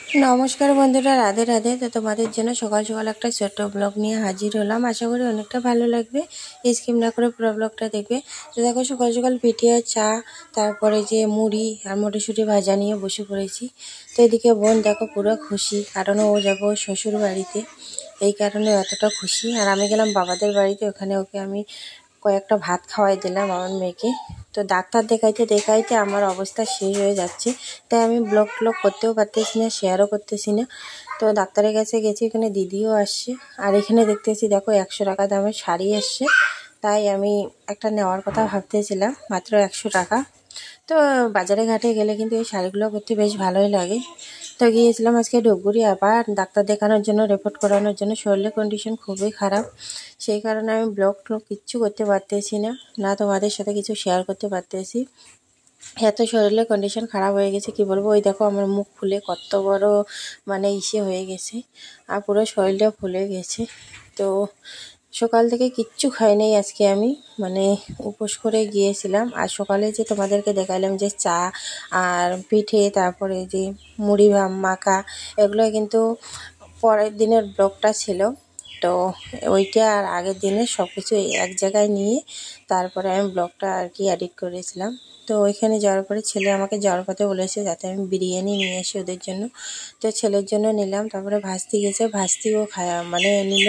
নমস্কার বন্ধুরা, রাধে রাধে। তো তোমাদের জন্য সকাল সকাল একটা ছোট্ট ব্লগ নিয়ে হাজির হলাম। আশা করি অনেকটা ভালো লাগবে, স্কিপ না করে পুরো ব্লগটা দেখবে। তো দেখো, সকাল সকাল পিঠে চা, তারপরে যে মুড়ি আর মটরশুঁটি ভাজা নিয়ে বসে পড়েছি। তো এদিকে বোন দেখো পুরো খুশি, কারণ ও যাবো শ্বশুর বাড়িতে, এই কারণে এতটা খুশি। আর আমি গেলাম বাবাদের বাড়িতে, ওখানে ওকে আমি কয়েকটা ভাত খাওয়াই দিলাম আমার মেয়েকে। তো ডাক্তার দেখাইতে দেখাইতে আমার অবস্থা শেষ হয়ে যাচ্ছে, তাই আমি ব্লগ করতেও পারতেছি না, শেয়ারও করতেছি না। তো ডাক্তারের কাছে গেছি, এখানে দিদিও আসছে। আর এখানে দেখতেছি দেখো 100 টাকা দামের শাড়ি এসছে, তাই আমি একটা নেওয়ার কথা ভাবতেছিলাম, মাত্র 100 টাকা। তো বাজারে ঘাটে গেলে কিন্তু এই শাড়িগুলো করতে বেশ ভালোই লাগে। তো গিয়েছিলাম আজকে ধূপগুড়ি, আবার ডাক্তার দেখানোর জন্য, রিপোর্ট করানোর জন্য। শরীরের কন্ডিশন খুবই খারাপ, সেই কারণে আমি ব্লগ কিচ্ছু করতে পারতেছি না, না তোমাদের সাথে কিছু শেয়ার করতে পারতেছি। এত শরীরের কন্ডিশন খারাপ হয়ে গেছে, কি বলবো। ওই দেখো আমার মুখ ফুলে কত বড় মানে ইসে হয়ে গেছে, আর পুরো শরীরটা ফুলে গেছে। তো সকাল থেকে কিচ্ছু খাই নাই আজকে আমি, মানে উপোস করে গিয়েছিলাম। আর সকালে যে তোমাদেরকে দেখাইলাম যে চা আর পিঠে, তারপরে যে মুড়ি মাখা, এগুলো কিন্তু পরের দিনের ব্লগটা ছিল। তো ওইটা আর আগের দিনের সব কিছু এক জায়গায় নিয়ে তারপরে আমি ব্লগটা আর কি এডিট করেছিলাম। তো ওইখানে যাওয়ার পরে ছেলে আমাকে যাওয়ার পথে বলেছে যাতে আমি বিরিয়ানি নিয়ে আসি ওদের জন্য। তো ছেলের জন্য নিলাম, তারপরে ভাস্তি গেছে, ভাস্তিও মানে নিল।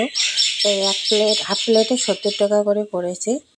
তো হাফ প্লেটে 70 টাকা করে পড়েছে।